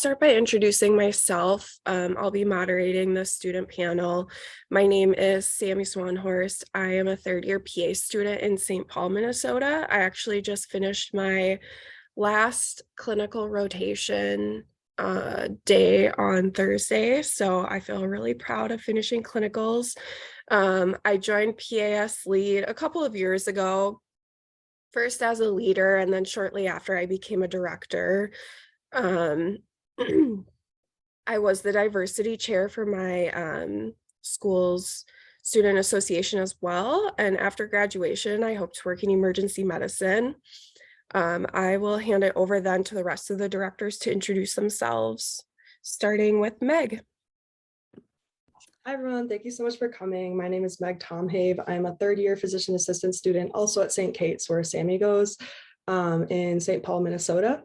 start by introducing myself. I'll be moderating the student panel. My name is Sammy Swanhorst. I am a third-year PA student in St. Paul, Minnesota. I actually just finished my last clinical rotation day on Thursday, so I feel really proud of finishing clinicals. I joined PAS Lead a couple of years ago, first as a leader, and then shortly after I became a director. I was the diversity chair for my school's student association as well. And after graduation, I hope to work in emergency medicine. I will hand it over then to the rest of the directors to introduce themselves, starting with Meg. Hi, everyone. Thank you so much for coming. My name is Meg Tomhave. I'm a third-year physician assistant student, also at St. Kate's, where Sammy goes, in St. Paul, Minnesota.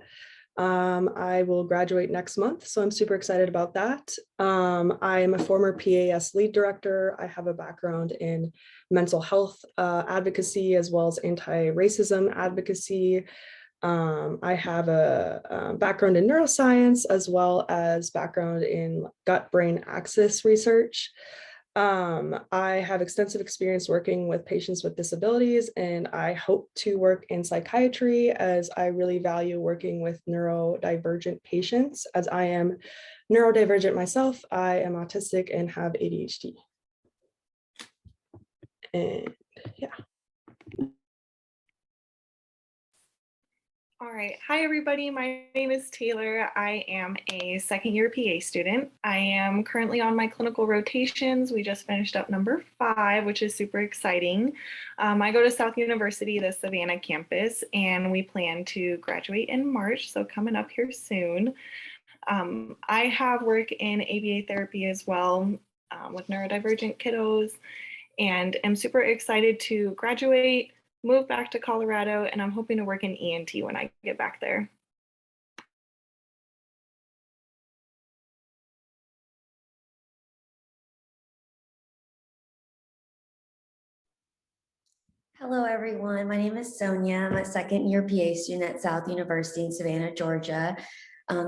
I will graduate next month, so I'm super excited about that. I am a former PAS lead director. I have a background in mental health advocacy as well as anti-racism advocacy. I have a background in neuroscience as well as background in gut-brain axis research. I have extensive experience working with patients with disabilities, and I hope to work in psychiatry as I really value working with neurodivergent patients. As I am neurodivergent myself, I am autistic and have ADHD. And yeah. All right. Hi, everybody. My name is Taylor. I am a second-year PA student. I am currently on my clinical rotations. We just finished up number 5, which is super exciting. I go to South University, the Savannah campus, and we plan to graduate in March, so coming up here soon. I have work in ABA therapy as well with neurodivergent kiddos, and am super excited to graduate, move back to Colorado, and I'm hoping to work in ENT when I get back there. Hello, everyone. My name is Sonia. I'm a second-year PA student at South University in Savannah, Georgia.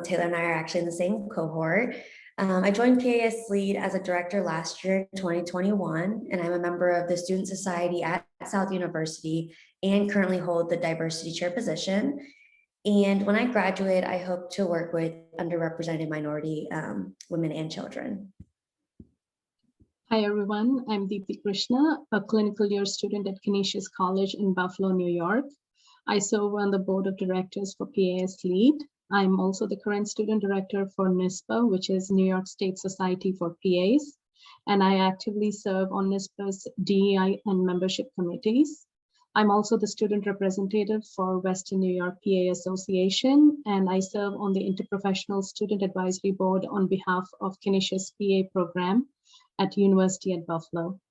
Taylor and I are actually in the same cohort. I joined PAS Lead as a director last year, 2021, and I'm a member of the Student Society at South University and currently hold the diversity chair position. And when I graduate, I hope to work with underrepresented minority women and children. Hi, everyone. I'm Deepthi Krishna, a clinical year student at Canisius College in Buffalo, New York. I serve on the board of directors for PAS Lead. I'm also the current student director for NISPA, which is New York State Society for PAs. And I actively serve on NISPA's DEI and membership committees. I'm also the student representative for Western New York PA Association, and I serve on the Interprofessional Student Advisory Board on behalf of Canisius PA program at University at Buffalo.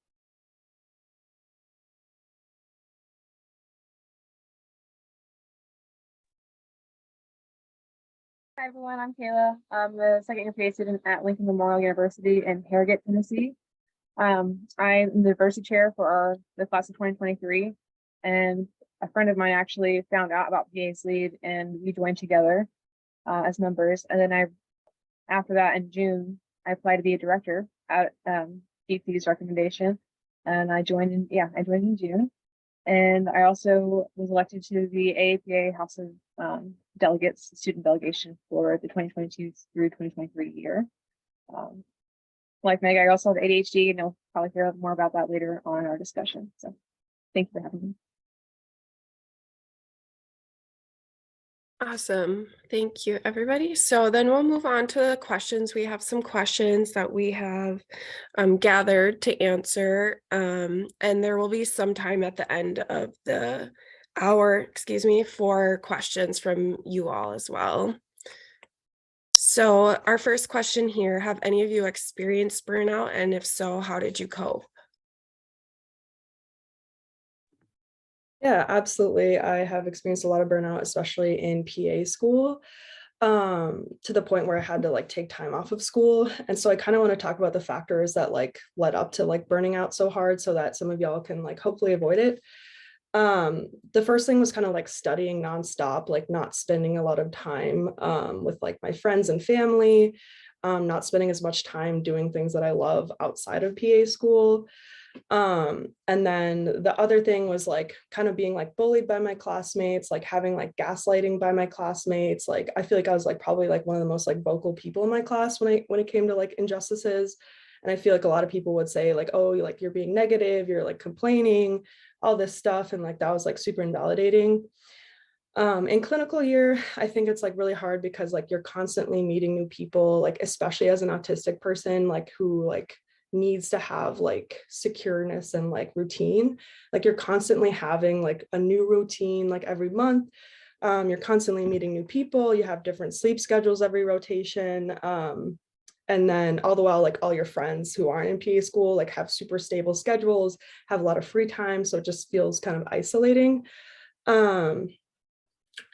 Hi, everyone. I'm Kayla. I'm a second-year PA student at Lincoln Memorial University in Harrogate, Tennessee. I'm the diversity chair for the class of 2023. And a friend of mine actually found out about PA's Lead, and we joined together as members. And then after that, in June, I applied to be a director at Deepthi's recommendation, and I joined in June. And I also was elected to the AAPA House of Delegates student delegation for the 2022 through 2023 year. Like Meg, I also have ADHD, and you'll probably hear more about that later on in our discussion. So thank you for having me. Awesome. Thank you, everybody. So then we'll move on to questions. We have some questions that we have gathered to answer, and there will be some time at the end of the hour, for questions from you all as well. So our first question here, have any of you experienced burnout? And if so, how did you cope? Yeah, absolutely. I have experienced a lot of burnout, especially in PA school, to the point where I had to take time off of school. And so I kind of want to talk about the factors that led up to burning out so hard so that some of y'all can hopefully avoid it. The first thing was kind of like studying nonstop, like not spending a lot of time with like my friends and family, not spending as much time doing things that I love outside of PA school. And then the other thing was like kind of being like bullied by my classmates, like having like gaslighting by my classmates. Like I feel like I was like probably like one of the most like vocal people in my class when it came to like injustices. And I feel like a lot of people would say like, oh, like you're being negative, you're like complaining, all this stuff. And like that was like super invalidating. In clinical year, I think it's like really hard because like you're constantly meeting new people, like especially as an autistic person, like who like needs to have like secureness and like routine. Like you're constantly having like a new routine like every month. You're constantly meeting new people, you have different sleep schedules every rotation. And then all the while, like all your friends who aren't in PA school, like have super stable schedules, have a lot of free time. So it just feels kind of isolating. And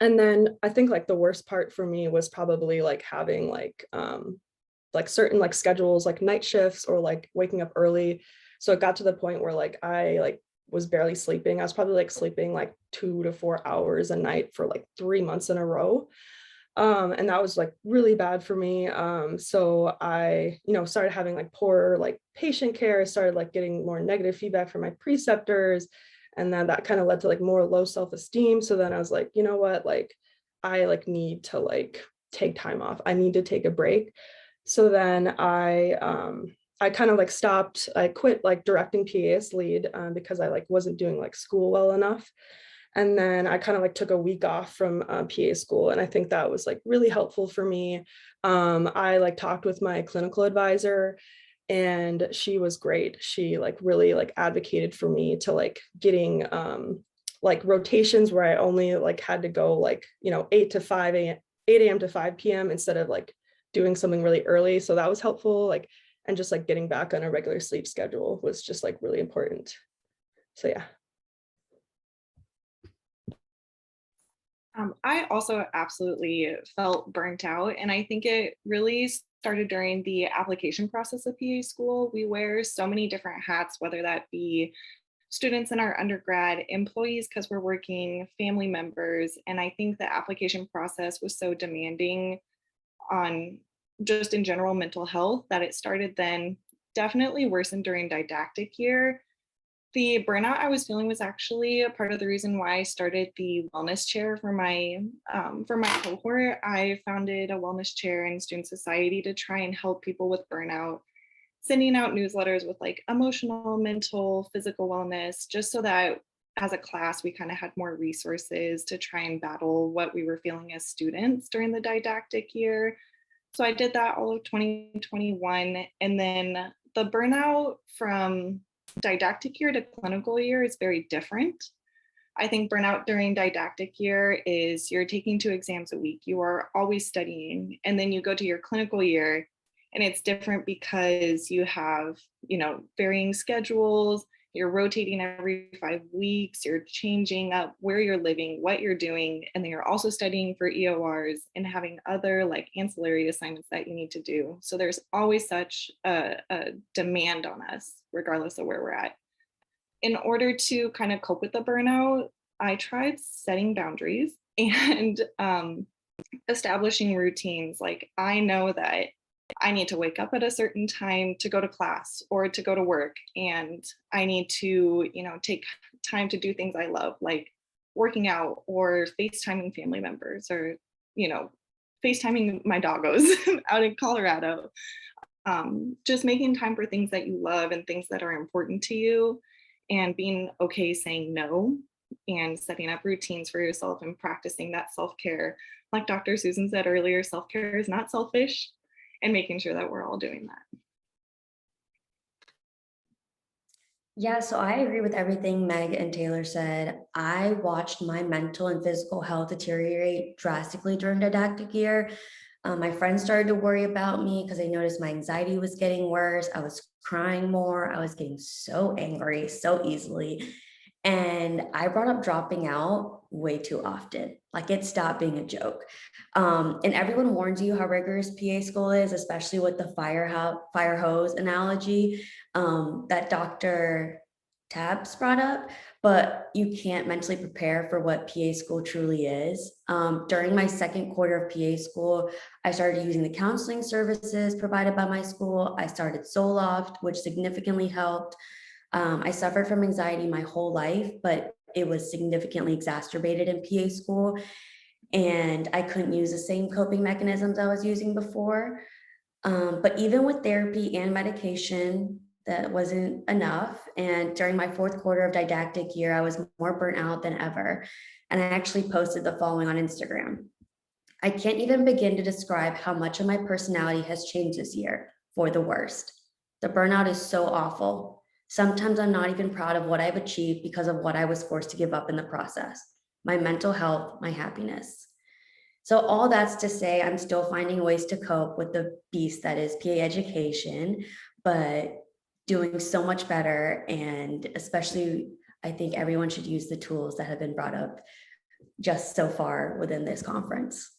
then I think like the worst part for me was probably like having like certain like schedules, like night shifts or like waking up early. So it got to the point where like I like was barely sleeping. I was probably like sleeping like 2 to 4 hours a night for like 3 months in a row. And that was like really bad for me. So I, started having like poor like patient care. I started like getting more negative feedback from my preceptors. And then that kind of led to like more low self-esteem. So then I was like, you know what, like I like need to like take time off. I need to take a break. So then I kind of like stopped, I quit like directing PAS lead because I like wasn't doing like school well enough. And then I kind of like took a week off from PA school. And I think that was like really helpful for me. I like talked with my clinical advisor and she was great. She like really like advocated for me to like getting like rotations where I only like had to go like, 8 to 5 a.m., 8 a.m. to 5 p.m. instead of like doing something really early. So that was helpful. Like, and just like getting back on a regular sleep schedule was just like really important. So yeah. I also absolutely felt burnt out, and I think it really started during the application process of PA school. We wear so many different hats, whether that be students in our undergrad, employees because we're working, family members, and I think the application process was so demanding on just in general mental health that it started then definitely worsened during didactic year. The burnout I was feeling was actually a part of the reason why I started the wellness chair for my cohort. I founded a wellness chair in student society to try and help people with burnout, sending out newsletters with like emotional, mental, physical wellness, just so that as a class we kind of had more resources to try and battle what we were feeling as students during the didactic year. So I did that all of 2021, and then the burnout from didactic year to clinical year is very different. I think burnout during didactic year is you're taking 2 exams a week, you are always studying, and then you go to your clinical year and it's different because you have, varying schedules, you're rotating every 5 weeks, you're changing up where you're living, what you're doing, and then you're also studying for EORs and having other like ancillary assignments that you need to do. So there's always such a demand on us, regardless of where we're at. In order to kind of cope with the burnout, I tried setting boundaries and establishing routines. Like I know that I need to wake up at a certain time to go to class or to go to work. And I need to, take time to do things I love, like working out or FaceTiming family members or, FaceTiming my doggos out in Colorado. Just making time for things that you love and things that are important to you, and being okay saying no and setting up routines for yourself and practicing that self-care. Like Dr. Susan said earlier, self-care is not selfish, and making sure that we're all doing that. Yeah, so I agree with everything Meg and Taylor said. I watched my mental and physical health deteriorate drastically during didactic year. My friends started to worry about me because they noticed my anxiety was getting worse. I was crying more. I was getting so angry so easily. And I brought up dropping out way too often. Like it stopped being a joke. And everyone warns you how rigorous PA school is, especially with the fire hose analogy that Dr. Tabs brought up. but you can't mentally prepare for what PA school truly is. During my second quarter of PA school, I started using the counseling services provided by my school. I started Zoloft, which significantly helped. I suffered from anxiety my whole life, but it was significantly exacerbated in PA school. And I couldn't use the same coping mechanisms I was using before. But even with therapy and medication, that wasn't enough. And during my fourth quarter of didactic year, I was more burnt out than ever. And I actually posted the following on Instagram. I can't even begin to describe how much of my personality has changed this year for the worst. The burnout is so awful. Sometimes I'm not even proud of what I've achieved because of what I was forced to give up in the process. My mental health, my happiness. So all that's to say, I'm still finding ways to cope with the beast that is PA education, but doing so much better. And especially, I think everyone should use the tools that have been brought up just so far within this conference.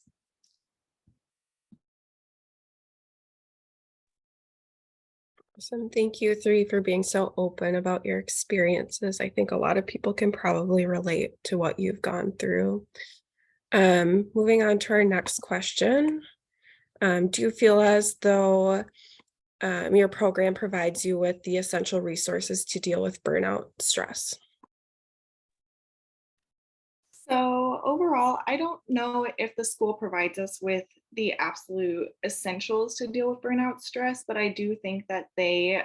Awesome. Thank you three for being so open about your experiences. I think a lot of people can probably relate to what you've gone through. Moving on to our next question. Do you feel as though your program provides you with the essential resources to deal with burnout stress? So overall, I don't know if the school provides us with the absolute essentials to deal with burnout stress, but I do think that they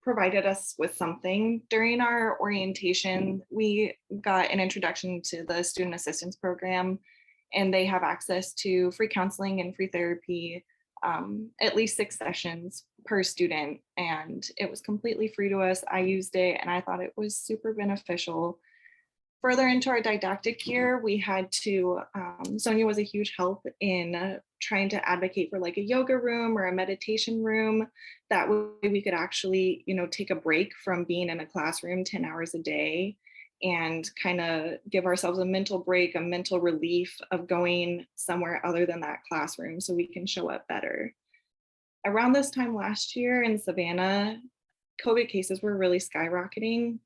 provided us with something. During our orientation, we got an introduction to the student assistance program, and they have access to free counseling and free therapy, at least 6 sessions per student. And it was completely free to us. I used it and I thought it was super beneficial. Further into our didactic year, we had to, Sonia was a huge help in trying to advocate for like a yoga room or a meditation room. That way we could actually, take a break from being in a classroom 10 hours a day and kind of give ourselves a mental break, a mental relief of going somewhere other than that classroom so we can show up better. Around this time last year in Savannah, COVID cases were really skyrocketing.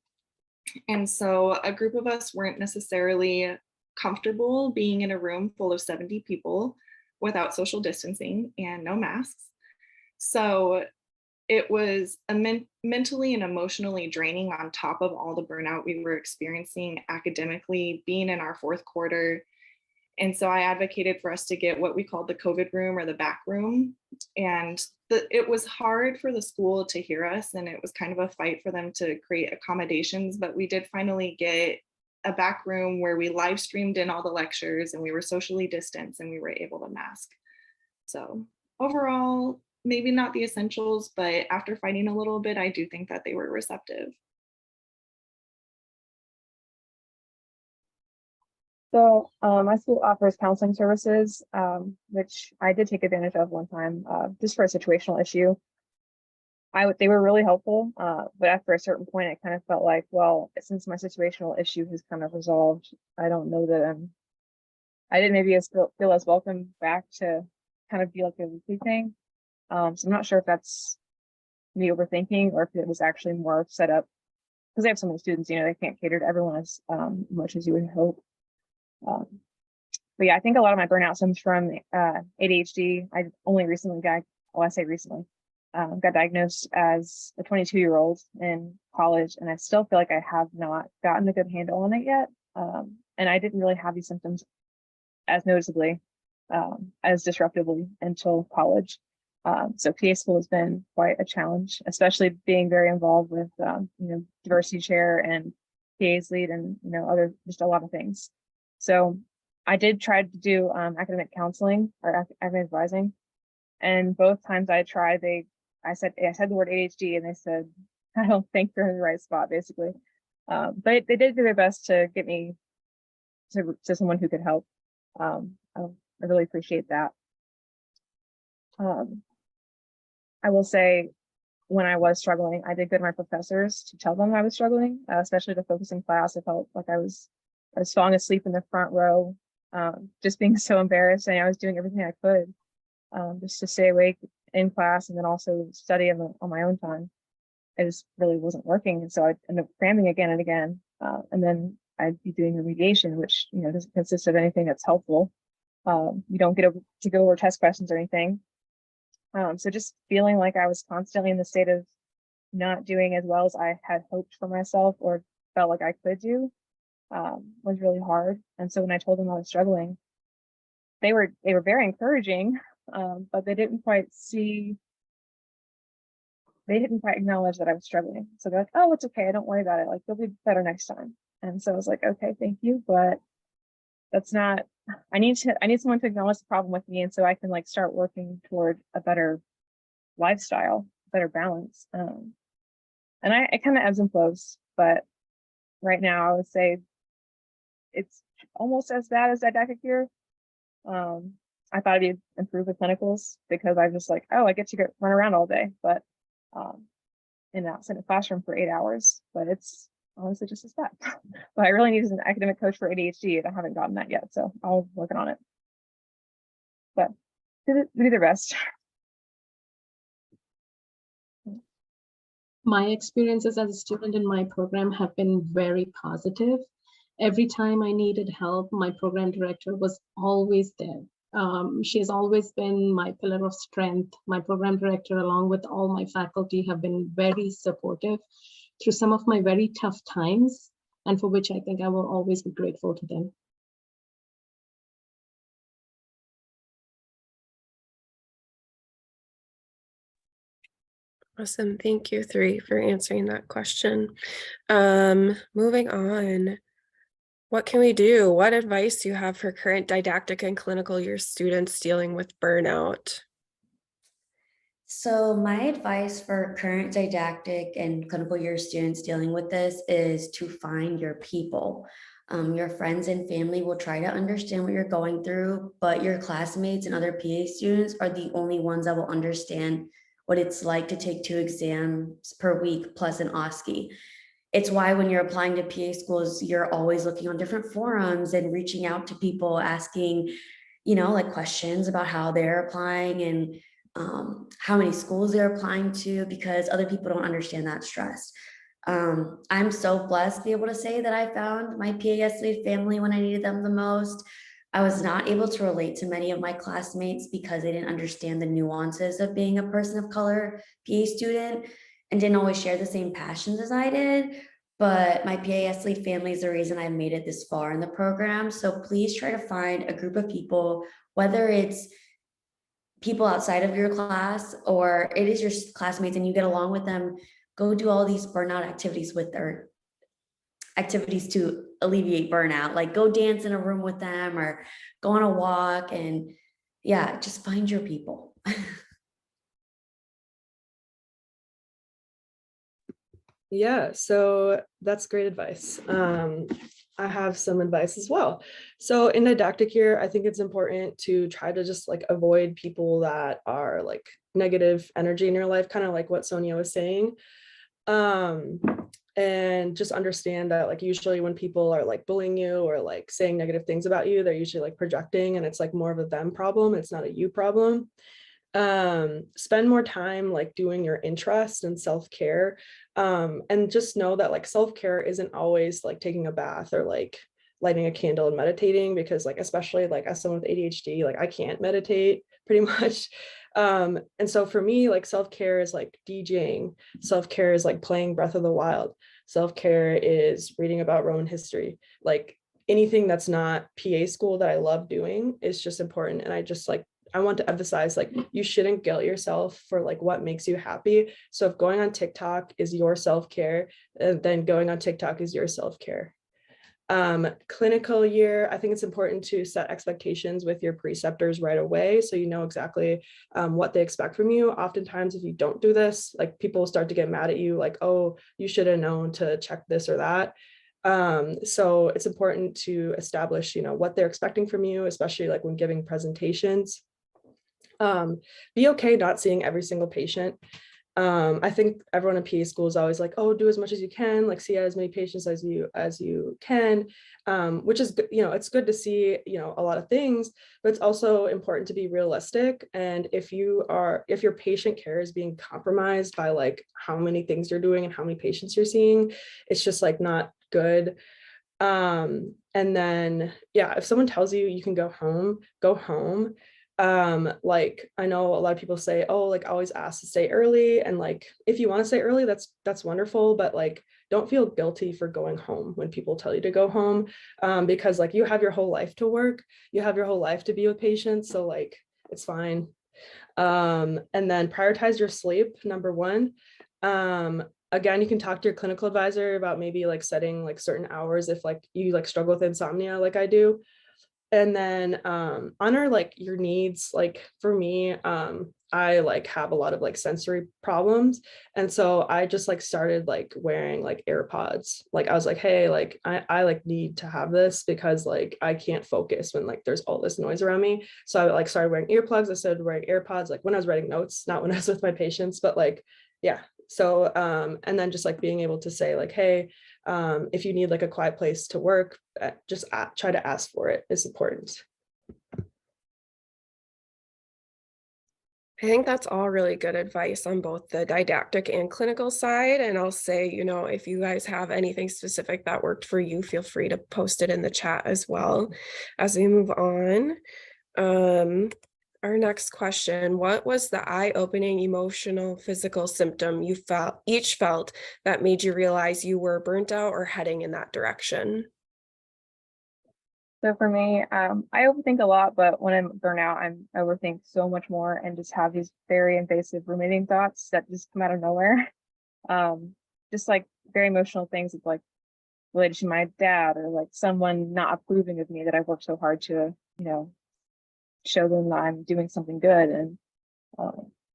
And so a group of us weren't necessarily comfortable being in a room full of 70 people without social distancing and no masks. So it was mentally and emotionally draining on top of all the burnout we were experiencing academically, being in our fourth quarter. And so I advocated for us to get what we called the COVID room or the back room. And it was hard for the school to hear us, and it was kind of a fight for them to create accommodations, but we did finally get a back room where we live streamed in all the lectures and we were socially distanced and we were able to mask. So overall, maybe not the essentials, but after fighting a little bit, I do think that they were receptive. So my school offers counseling services, which I did take advantage of one time, just for a situational issue. They were really helpful, but after a certain point, I kind of felt like, well, since my situational issue has kind of resolved, I don't know that I didn't maybe feel as welcome back to kind of be like a weekly thing. So I'm not sure if that's me overthinking or if it was actually more set up because they have so many students, they can't cater to everyone as much as you would hope. But yeah, I think a lot of my burnout stems from ADHD. I only recently got diagnosed as a 22-year-old in college, and I still feel like I have not gotten a good handle on it yet. And I didn't really have these symptoms as noticeably, as disruptively until college. So PA school has been quite a challenge, especially being very involved with, diversity chair and PA's lead and, just a lot of things. So I did try to do academic counseling or academic advising, and both times I tried, I said the word ADHD, and they said, I don't think you're in the right spot, basically. But they did do their best to get me to someone who could help. I really appreciate that. I will say, when I was struggling, I did go to my professors to tell them I was struggling, especially to focus in class. I felt like I was falling asleep in the front row, just being so embarrassed. And I was doing everything I could just to stay awake in class and then also study on my own time. It just really wasn't working. And so I ended up cramming again and again. And then I'd be doing remediation, which, doesn't consist of anything that's helpful. You don't get to go over test questions or anything. So just feeling like I was constantly in the state of not doing as well as I had hoped for myself or felt like I could do was really hard. And so when I told them I was struggling, they were very encouraging, but they didn't quite acknowledge that I was struggling. So they're like, oh, it's okay, don't worry about it, like, you'll be better next time. And so I was like, okay, thank you, but that's not, I need someone to acknowledge the problem with me, and so I can like start working toward a better lifestyle, better balance. And it kind of ebbs and flows, but right now I would say it's almost as bad as didactic year. I thought it'd improve with clinicals because I just like, oh, I get to run around all day, but in a classroom for 8 hours, but it's honestly just as bad. But I really need an academic coach for ADHD, and I haven't gotten that yet, so I'll working on it. But do their best. My experiences as a student in my program have been very positive. Every time I needed help, my program director was always there. She has always been my pillar of strength. My program director, along with all my faculty, have been very supportive through some of my very tough times, and for which I think I will always be grateful to them. Awesome. Thank you, three, for answering that question. Moving on. What can we do? What advice do you have for current didactic and clinical year students dealing with burnout? So my advice for current didactic and clinical year students dealing with this is to find your people. Your friends and family will try to understand what you're going through, but your classmates and other PA students are the only ones that will understand what it's like to take 2 exams per week plus an OSCE. It's why when you're applying to PA schools, you're always looking on different forums and reaching out to people, asking, like questions about how they're applying and how many schools they're applying to, because other people don't understand that stress. I'm so blessed to be able to say that I found my PAS lead family when I needed them the most. I was not able to relate to many of my classmates because they didn't understand the nuances of being a person of color PA student and didn't always share the same passions as I did. But my PAS lead family is the reason I've made it this far in the program. So please try to find a group of people, whether it's people outside of your class or it is your classmates and you get along with them. Go do all these burnout activities or activities to alleviate burnout, like go dance in a room with them or go on a walk, and yeah, just find your people. Yeah, so that's great advice. I have some advice as well. So in didactic year, I think it's important to try to just like avoid people that are like negative energy in your life, kind of like what Sonia was saying. And just understand that like usually when people are like bullying you or like saying negative things about you, they're usually like projecting, and it's like more of a them problem. It's not a you problem. Spend more time like doing your interest and self-care, and just know that like self-care isn't always like taking a bath or like lighting a candle and meditating, because like especially like as someone with ADHD, like I can't meditate pretty much. And so for me, like self-care is like DJing, self-care is like playing Breath of the Wild, self-care is reading about Roman history. Like anything that's not PA school that I love doing is just important. And I want to emphasize, like, you shouldn't guilt yourself for like what makes you happy. So if going on TikTok is your self-care, then going on TikTok is your self-care. Clinical year, I think it's important to set expectations with your preceptors right away, so you know exactly what they expect from you. Oftentimes, if you don't do this, like people start to get mad at you, like, oh, you should have known to check this or that. So it's important to establish, what they're expecting from you, especially like when giving presentations. Be okay not seeing every single patient. I think everyone in PA school is always like, oh, do as much as you can, like see as many patients as you can, which is, it's good to see, a lot of things, but it's also important to be realistic. And if your patient care is being compromised by like how many things you're doing and how many patients you're seeing, it's just like not good. And then, yeah, if someone tells you you can go home, go home. Like I know a lot of people say, oh, like always ask to stay early. And like, if you want to stay early, that's wonderful. But like, don't feel guilty for going home when people tell you to go home. Because like you have your whole life to work, you have your whole life to be with patients. So like, it's fine. And then prioritize your sleep, number one. Again, you can talk to your clinical advisor about maybe like setting like certain hours if like you like struggle with insomnia like I do. And then honor like your needs. Like for me, I like have a lot of like sensory problems. And so I just like started like wearing like AirPods. Like I was like, hey, like I like need to have this because like I can't focus when like there's all this noise around me. So I like started wearing earplugs. I started wearing AirPods like when I was writing notes, not when I was with my patients, but like, yeah. So and then just like being able to say like, hey, if you need like a quiet place to work, just try to ask for it is important. I think that's all really good advice on both the didactic and clinical side. And I'll say, you know, if you guys have anything specific that worked for you, feel free to post it in the chat as well as we move on. Our next question, what was the eye-opening emotional, physical symptom you each felt that made you realize you were burnt out or heading in that direction? So for me, I overthink a lot, but when I'm burnt out, I overthink so much more and just have these very invasive ruminating thoughts that just come out of nowhere. Just like very emotional things like related to my dad or like someone not approving of me that I've worked so hard to, you know, show them that I'm doing something good, and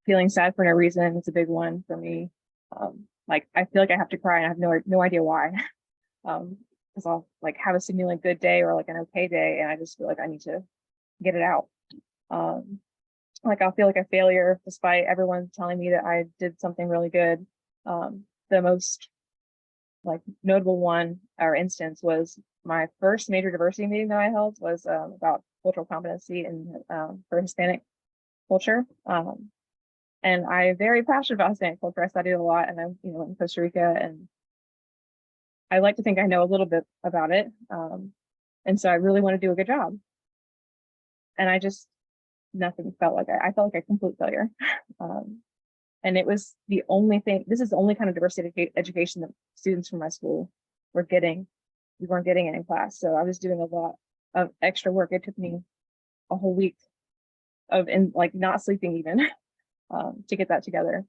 feeling sad for no reason is a big one for me. Like I feel like I have to cry and I have no idea why. Because I'll like have a seemingly good day or like an okay day, and I just feel like I need to get it out. Like I'll feel like a failure despite everyone telling me that I did something really good. The most like notable one or instance was my first major diversity meeting that I held was about cultural competency and for Hispanic culture. And I'm very passionate about Hispanic culture. I studied a lot, and I'm, you know, in Costa Rica, and I like to think I know a little bit about it. And so I really want to do a good job. And I just, nothing felt like I felt like a complete failure. And it was the only thing, this is the only kind of diversity education that students from my school were getting. We weren't getting it in class. So I was doing a lot of extra work. It took me a whole week of like not sleeping even to get that together.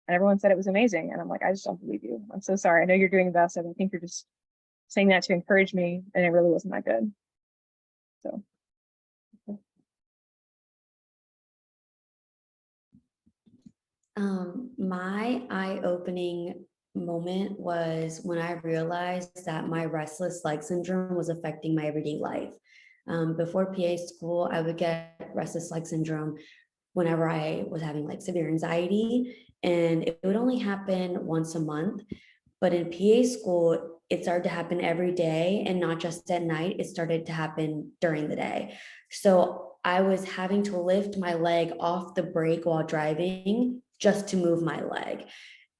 And everyone said it was amazing. And I'm like, I just don't believe you. I'm so sorry. I know you're doing the best. And I think you're just saying that to encourage me. And it really wasn't that good. So. My eye-opening moment was when I realized that my restless leg syndrome was affecting my everyday life. Before PA school, I would get restless leg syndrome whenever I was having like severe anxiety, and it would only happen once a month. But in PA school, it started to happen every day, and not just at night, it started to happen during the day. So I was having to lift my leg off the brake while driving just to move my leg.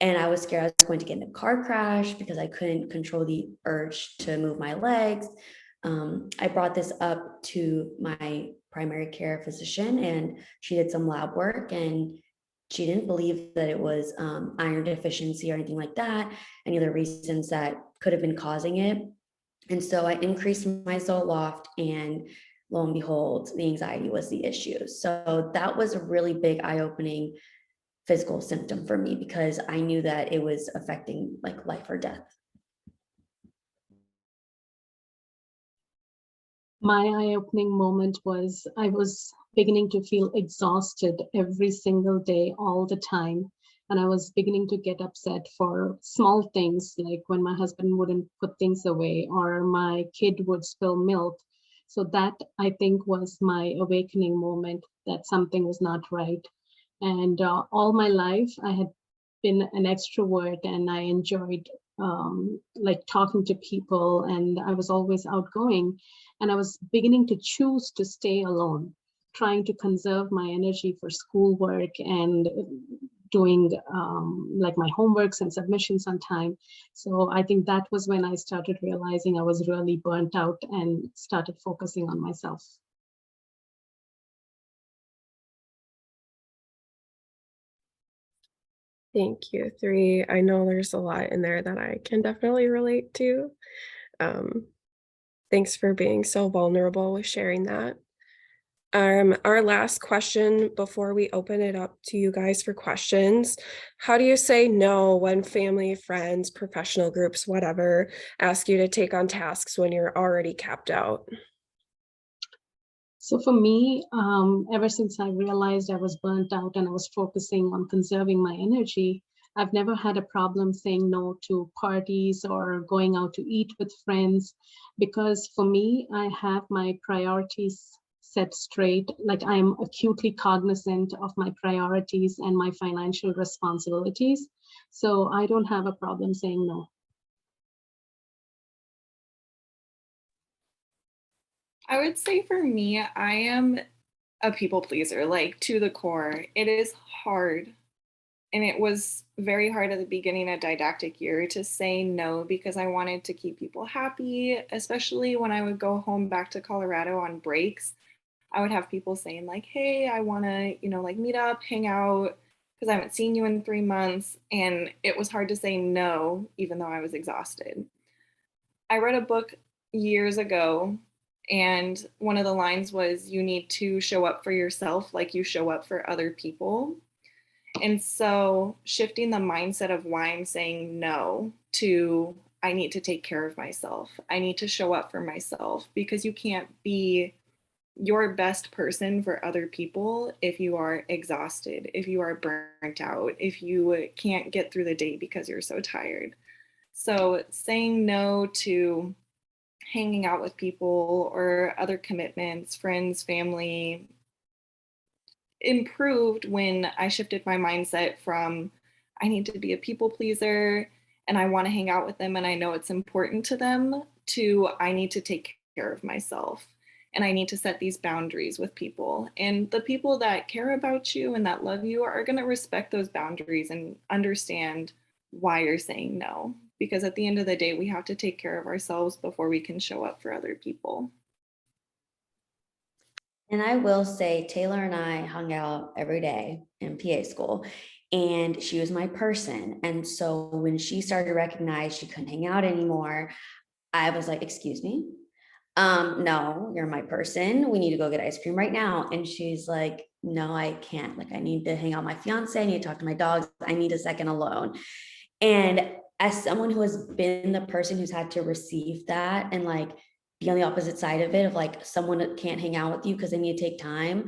And I was scared I was going to get in a car crash because I couldn't control the urge to move my legs. I brought this up to my primary care physician, and she did some lab work, and she didn't believe that it was iron deficiency or anything like that, any other reasons that could have been causing it. And so I increased my Zoloft, and lo and behold, the anxiety was the issue. So that was a really big eye-opening physical symptom for me, because I knew that it was affecting like life or death. My eye-opening moment was I was beginning to feel exhausted every single day, all the time. And I was beginning to get upset for small things, like when my husband wouldn't put things away or my kid would spill milk. So that, I think, was my awakening moment that something was not right. And all my life, I had been an extrovert, and I enjoyed like talking to people, and I was always outgoing. And I was beginning to choose to stay alone, trying to conserve my energy for schoolwork and doing like my homeworks and submissions on time. So I think that was when I started realizing I was really burnt out and started focusing on myself. Thank you, three. I know there's a lot in there that I can definitely relate to. Um, Thanks for being so vulnerable with sharing that. Our last question before we open it up to you guys for questions. How do you say no when family, friends, professional groups, whatever, ask you to take on tasks when you're already capped out? So for me, ever since I realized I was burnt out and I was focusing on conserving my energy, I've never had a problem saying no to parties or going out to eat with friends, because for me, I have my priorities set straight. Like I'm acutely cognizant of my priorities and my financial responsibilities. So I don't have a problem saying no. I would say for me, I am a people pleaser, like to the core. It is hard. And it was very hard at the beginning of didactic year to say no because I wanted to keep people happy, especially when I would go home back to Colorado on breaks. I would have people saying like, hey, I want to, like meet up, hang out, because I haven't seen you in 3 months. And it was hard to say no, even though I was exhausted. I read a book years ago, and one of the lines was, you need to show up for yourself like you show up for other people. And so shifting the mindset of why I'm saying no to, I need to take care of myself. I need to show up for myself, because you can't be your best person for other people if you are exhausted, if you are burnt out, if you can't get through the day because you're so tired. So saying no to hanging out with people or other commitments, friends, family, improved when I shifted my mindset from I need to be a people pleaser and I want to hang out with them and I know it's important to them, to I need to take care of myself and I need to set these boundaries with people. And the people that care about you and that love you are going to respect those boundaries and understand why you're saying no. Because at the end of the day, we have to take care of ourselves before we can show up for other people. And I will say, Taylor and I hung out every day in PA school, and she was my person. And so when she started to recognize she couldn't hang out anymore, I was like, excuse me? No, you're my person. We need to go get ice cream right now. And she's like, no, I can't. Like, I need to hang out with my fiance. I need to talk to my dogs. I need a second alone. And as someone who has been the person who's had to receive that and like be on the opposite side of it, of like someone that can't hang out with you because they need to take time,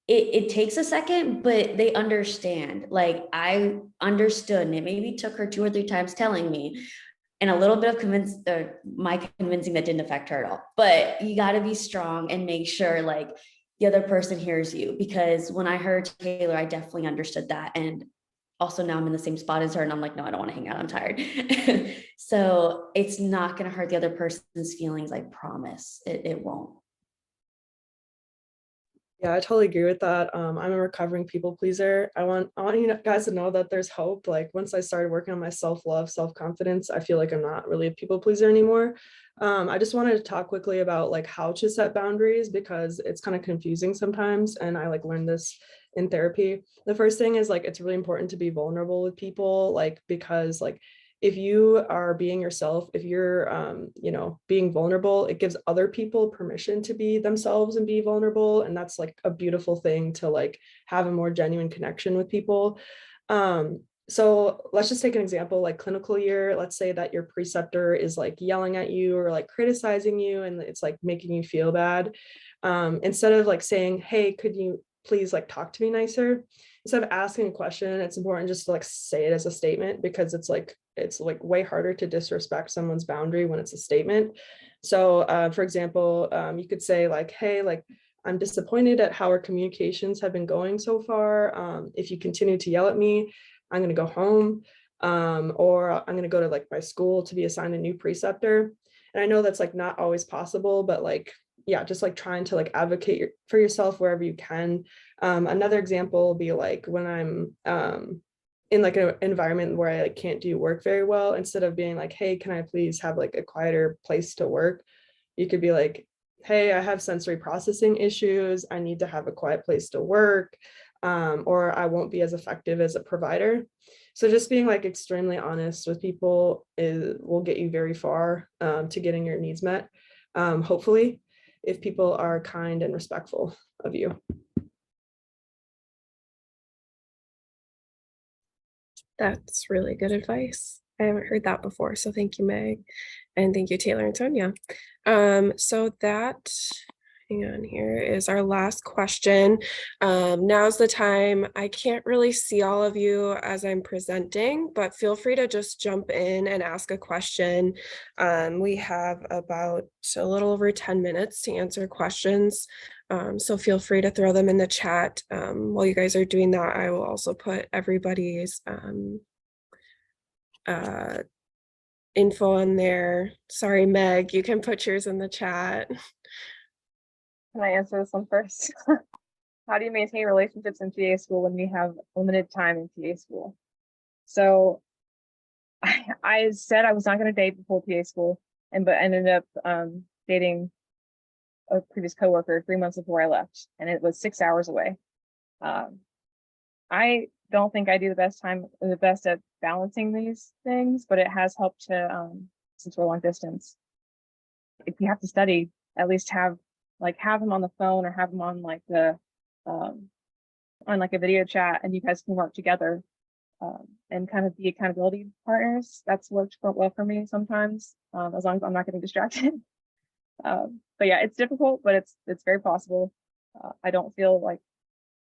it takes a second, but they understand. Like I understood, and it maybe took her 2 or 3 times telling me, and a little bit of my convincing that didn't affect her at all. But you got to be strong and make sure like the other person hears you, because when I heard Taylor, I definitely understood that. And also now I'm in the same spot as her and I'm like, no, I don't want to hang out. I'm tired. So it's not going to hurt the other person's feelings. I promise it won't. Yeah, I totally agree with that. I'm a recovering people pleaser. I want you guys to know that there's hope. Like once I started working on my self-love, self-confidence, I feel like I'm not really a people pleaser anymore. I just wanted to talk quickly about like how to set boundaries, because it's kind of confusing sometimes. And I like learned this in therapy. The first thing is like, it's really important to be vulnerable with people, like, because like, if you are being yourself, if you're, being vulnerable, it gives other people permission to be themselves and be vulnerable. And that's like a beautiful thing to like have a more genuine connection with people. So let's just take an example, like clinical year. Let's say that your preceptor is like yelling at you or like criticizing you and it's like making you feel bad. Instead of like saying, hey, could you please like talk to me nicer? Instead of asking a question, it's important just to like say it as a statement, because it's like way harder to disrespect someone's boundary when it's a statement. So for example, you could say like, hey, like, I'm disappointed at how our communications have been going so far. If you continue to yell at me, I'm going to go home, or I'm going to go to like my school to be assigned a new preceptor. And I know that's like not always possible, but like yeah, just like trying to like advocate for yourself wherever you can. Another example will be like when I'm in like an environment where I like can't do work very well, instead of being like, hey, can I please have like a quieter place to work? You could be like, hey, I have sensory processing issues. I need to have a quiet place to work, or I won't be as effective as a provider. So just being like extremely honest with people will get you very far to getting your needs met. Hopefully, if people are kind and respectful of you. That's really good advice. I haven't heard that before, so thank you, Meg. And thank you, Taylor and Sonia. So that, hang on, here is our last question. Now's the time. I can't really see all of you as I'm presenting, but feel free to just jump in and ask a question. We have about a little over 10 minutes to answer questions. So feel free to throw them in the chat. While you guys are doing that, I will also put everybody's info on there. Sorry, Meg, you can put yours in the chat. Can I answer this one first? How do you maintain relationships in PA school when we have limited time in PA school? So I said I was not going to date before PA school, but ended up dating a previous coworker 3 months before I left, and it was 6 hours away. I don't think I do the best at balancing these things, but it has helped to, since we're long distance, if you have to study, at least have them on the phone or have them on like on like a video chat, and you guys can work together and kind of be accountability partners. That's worked well for me sometimes, as long as I'm not getting distracted. But yeah, it's difficult, but it's very possible. I don't feel like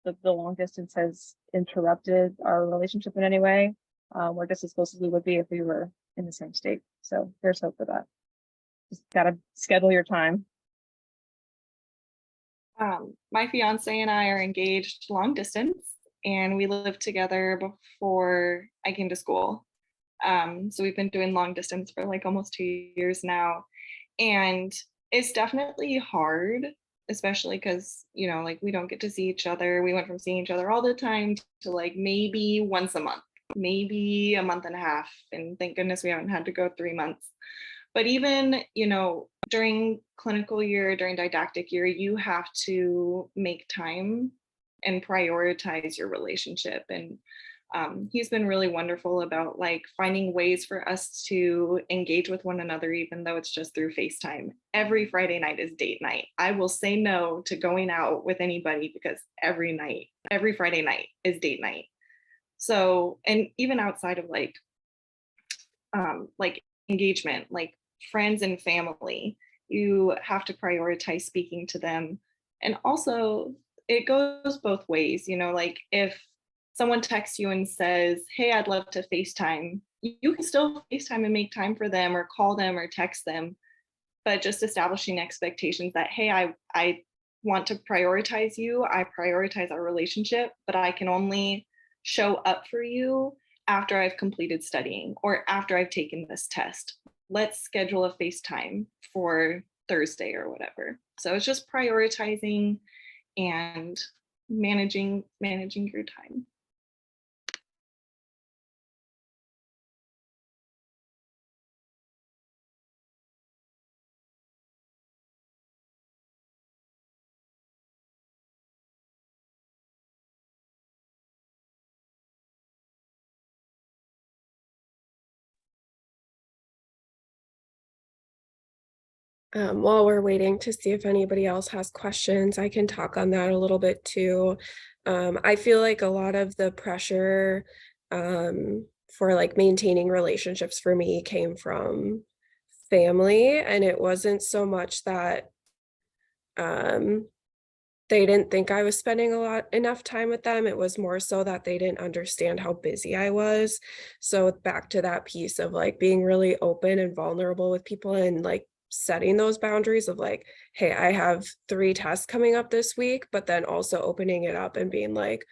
the long distance has interrupted our relationship in any way. We're just as close as we would be if we were in the same state. So there's hope for that. Just gotta schedule your time. My fiance and I are engaged long distance, and we lived together before I came to school. So we've been doing long distance for like almost 2 years now. And it's definitely hard, especially because, like we don't get to see each other. We went from seeing each other all the time to like maybe once a month, maybe a month and a half. And thank goodness we haven't had to go 3 months. But even, during clinical year, during didactic year, you have to make time and prioritize your relationship. And he's been really wonderful about like finding ways for us to engage with one another, even though it's just through FaceTime. Every Friday night is date night. I will say no to going out with anybody because every Friday night is date night. So, and even outside of like engagement, like friends and family, you have to prioritize speaking to them. And also it goes both ways, like if someone texts you and says, hey, I'd love to FaceTime, you can still FaceTime and make time for them or call them or text them, but just establishing expectations that, hey, I want to prioritize you, I prioritize our relationship, but I can only show up for you after I've completed studying or after I've taken this test. Let's schedule a FaceTime for Thursday or whatever. So it's just prioritizing and managing your time. While we're waiting to see if anybody else has questions, I can talk on that a little bit too. I feel like a lot of the pressure for like maintaining relationships for me came from family, and it wasn't so much that they didn't think I was spending enough time with them. It was more so that they didn't understand how busy I was. So back to that piece of like being really open and vulnerable with people and like setting those boundaries of like, hey, I have 3 tests coming up this week, but then also opening it up and being like,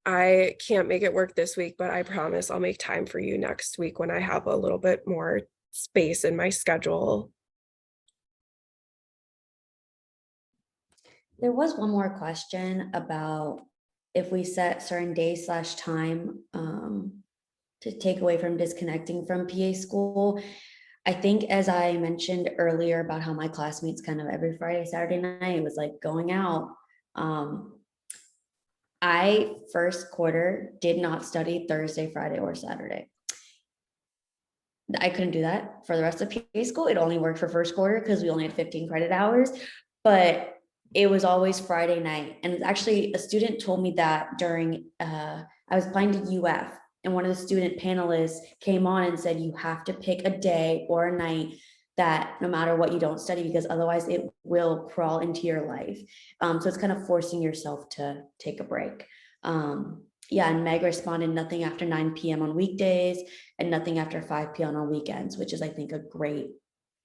I can't make it work this week, but I promise I'll make time for you next week when I have a little bit more space in my schedule. There was one more question about if we set certain days / time to take away from disconnecting from PA school. I think, as I mentioned earlier about how my classmates kind of every Friday, Saturday night, it was like going out. I first quarter did not study Thursday, Friday, or Saturday. I couldn't do that for the rest of PA school. It only worked for first quarter because we only had 15 credit hours, but it was always Friday night. And actually a student told me that during, I was applying to UF, and one of the student panelists came on and said, you have to pick a day or a night that no matter what, you don't study, because otherwise it will crawl into your life. So it's kind of forcing yourself to take a break. Yeah, and Meg responded, nothing after 9 p.m. on weekdays and nothing after 5 p.m. on weekends, which is, I think, a great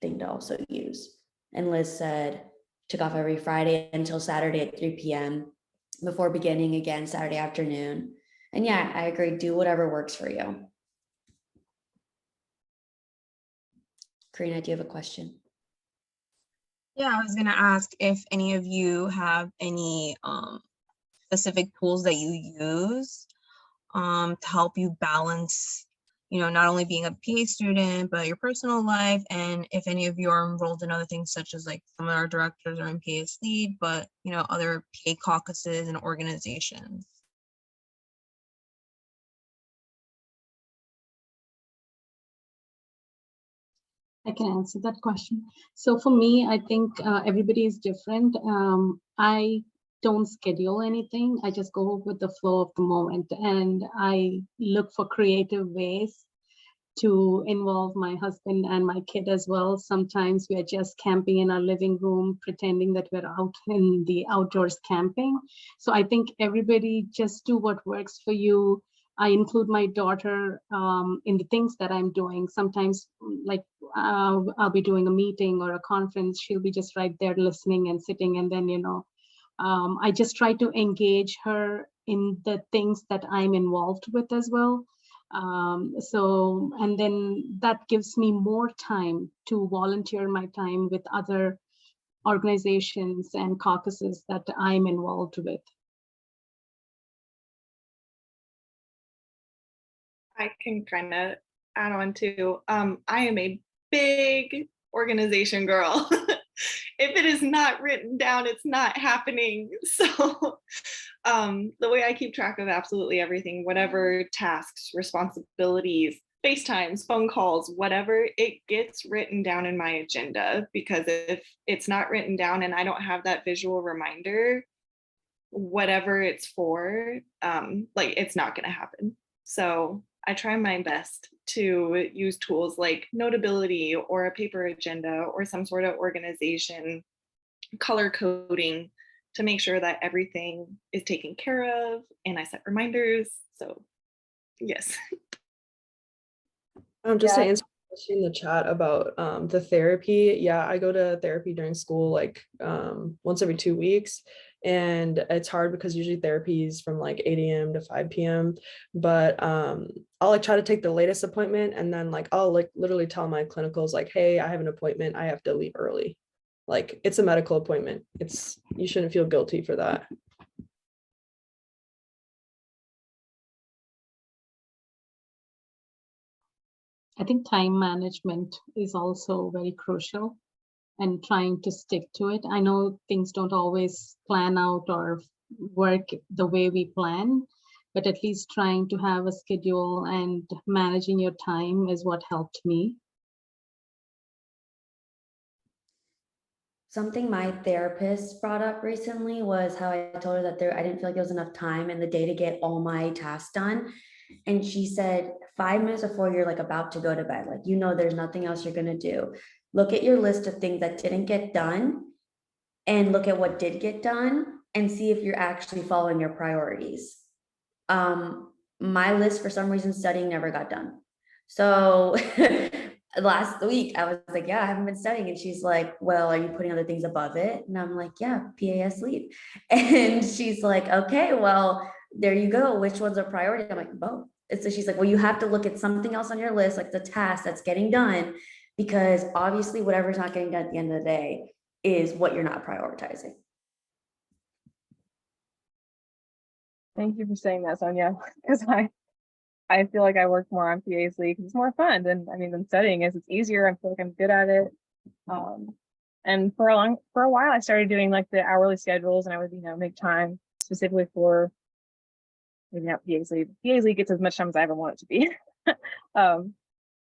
thing to also use. And Liz said, took off every Friday until Saturday at 3 p.m. before beginning again Saturday afternoon. And yeah, I agree, do whatever works for you. Karina, do you have a question? Yeah, I was gonna ask if any of you have any specific tools that you use to help you balance, you know, not only being a PA student, but your personal life, and if any of you are enrolled in other things, such as like some of our directors are in PAS Lead, but you know, other PA caucuses and organizations. I can answer that question. So for me, I think everybody is different. I don't schedule anything. I just go with the flow of the moment, and I look for creative ways to involve my husband and my kid as well. Sometimes we are just camping in our living room, pretending that we're out in the outdoors camping. So I think everybody just do what works for you. I include my daughter in the things that I'm doing. Sometimes, like I'll be doing a meeting or a conference, she'll be just right there listening and sitting, and then, you know, I just try to engage her in the things that I'm involved with as well. So, and then that gives me more time to volunteer my time with other organizations and caucuses that I'm involved with. I can kind of add on to, I am a big organization girl. If it is not written down, it's not happening. So the way I keep track of absolutely everything, whatever tasks, responsibilities, FaceTimes, phone calls, whatever, it gets written down in my agenda, because if it's not written down and I don't have that visual reminder, whatever it's for, like, it's not going to happen. So I try my best to use tools like Notability or a paper agenda or some sort of organization, color coding, to make sure that everything is taken care of, and I set reminders. So yes. Just to answer the question in the chat about the therapy. Yeah, I go to therapy during school like once every 2 weeks. And it's hard because usually therapy is from like 8 a.m. to 5 p.m. But I'll like try to take the latest appointment, and then like I'll like literally tell my clinicals like, hey, I have an appointment, I have to leave early. Like, it's a medical appointment. You shouldn't feel guilty for that. I think time management is also very crucial, and trying to stick to it. I know things don't always plan out or work the way we plan, but at least trying to have a schedule and managing your time is what helped me. Something my therapist brought up recently was how I told her that I didn't feel like there was enough time in the day to get all my tasks done. And she said, 5 minutes before you're like about to go to bed, like, you know, there's nothing else you're going to do, look at your list of things that didn't get done and look at what did get done and see if you're actually following your priorities. My list, for some reason, studying never got done. So last week I was like, yeah, I haven't been studying. And she's like, well, are you putting other things above it? And I'm like, yeah, PAS lead. And she's like, okay, well, there you go. Which one's a priority? I'm like, both. And so she's like, well, you have to look at something else on your list, like the task that's getting done, because obviously whatever's not getting done at the end of the day is what you're not prioritizing. Thank you for saying that, Sonia, because I feel like I work more on PA's league because it's more fun than studying is. It's easier. I feel like I'm good at it. And for a while, I started doing like the hourly schedules, and I would make time specifically for maybe not PA's league. PA's league gets as much time as I ever want it to be.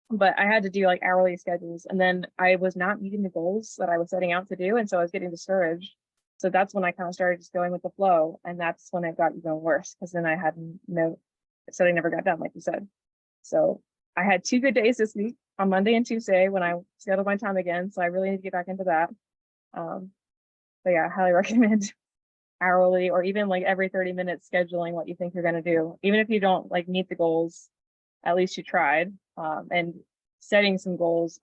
But I had to do like hourly schedules, and then I was not meeting the goals that I was setting out to do, and so I was getting discouraged. So that's when I kind of started just going with the flow, and that's when it got even worse because then I had no study never got done, like you said. So I had 2 good days this week on Monday and Tuesday when I scheduled my time again. So I really need to get back into that. But yeah, I highly recommend hourly or even like every 30 minutes scheduling what you think you're going to do. Even if you don't like meet the goals, at least you tried. And setting some goals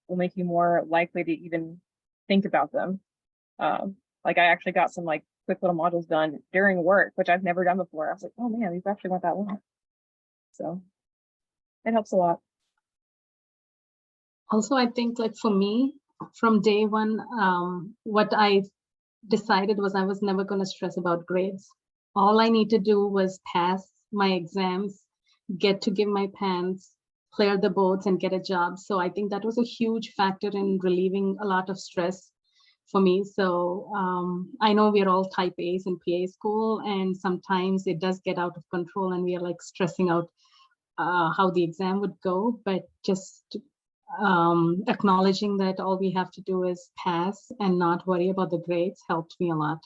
will make you more likely to even think about them. Like I actually got some like quick little modules done during work, which I've never done before. I was like, oh man, these actually went that long. So it helps a lot. Also, I think like for me, from day one, what I decided was I was never going to stress about grades. All I need to do was pass my exams, get to give my pants, clear the boards, and get a job. So I think that was a huge factor in relieving a lot of stress for me. So I know we're all type A's in PA school, and sometimes it does get out of control and we are like stressing out how the exam would go, but just acknowledging that all we have to do is pass and not worry about the grades helped me a lot.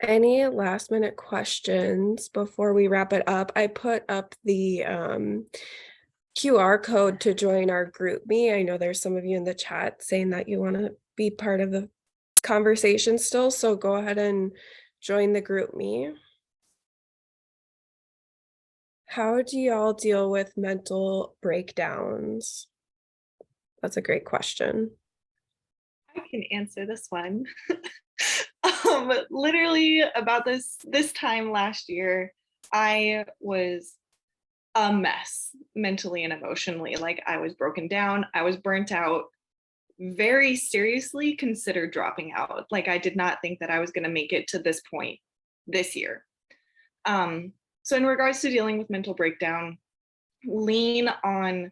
Any last minute questions before we wrap it up? I put up the QR code to join our group me. I know there's some of you in the chat saying that you want to be part of the conversation still, so go ahead and join the group me. How do y'all deal with mental breakdowns? That's a great question. I can answer this one. Literally about this time last year, I was a mess mentally and emotionally. Like I was broken down, I was burnt out, very seriously considered dropping out. Like I did not think that I was going to make it to this point this year. So in regards to dealing with mental breakdown, lean on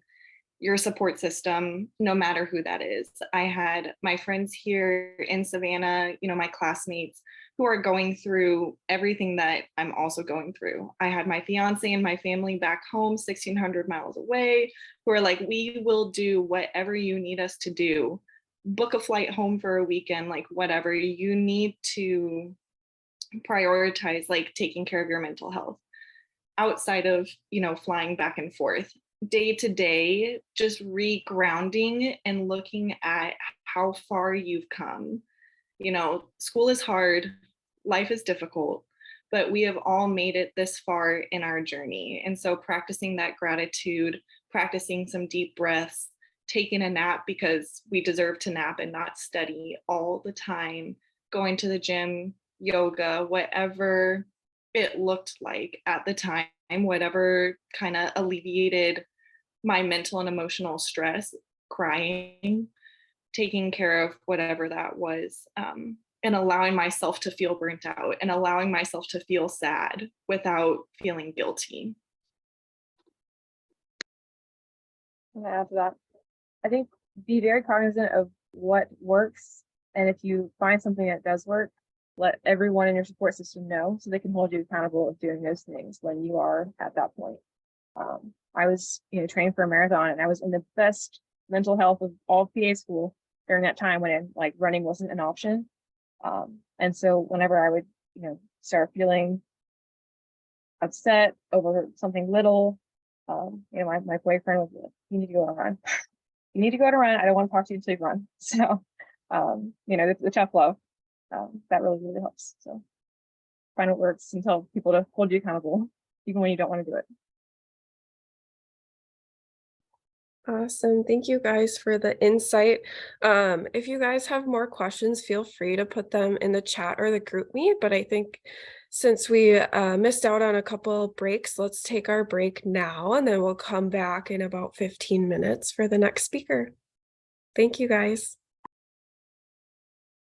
your support system, no matter who that is. I had my friends here in Savannah, my classmates who are going through everything that I'm also going through. I had my fiance and my family back home, 1,600 miles away, who are like, we will do whatever you need us to do. Book a flight home for a weekend, like whatever. You need to prioritize like taking care of your mental health outside of, flying back and forth. Day to day, just regrounding and looking at how far you've come. School is hard, life is difficult, but we have all made it this far in our journey. And so practicing that gratitude, practicing some deep breaths, taking a nap because we deserve to nap and not study all the time, going to the gym, yoga, whatever it looked like at the time, whatever kind of alleviated my mental and emotional stress, crying, taking care of whatever that was, and allowing myself to feel burnt out and allowing myself to feel sad without feeling guilty. I'm gonna add to that. I think be very cognizant of what works, and if you find something that does work, let everyone in your support system know so they can hold you accountable of doing those things when you are at that point. I was, trained for a marathon, and I was in the best mental health of all PA school during that time when running wasn't an option. And so whenever I would, start feeling upset over something little, my boyfriend was like, you need to go on a run. You need to go on a run. I don't want to talk to you until you run. So, the tough love, that really, really helps. So find what works and tell people to hold you accountable, even when you don't want to do it. Awesome. Thank you guys for the insight. If you guys have more questions, feel free to put them in the chat or the group me. But I think since we missed out on a couple breaks, let's take our break now, and then we'll come back in about 15 minutes for the next speaker. Thank you guys.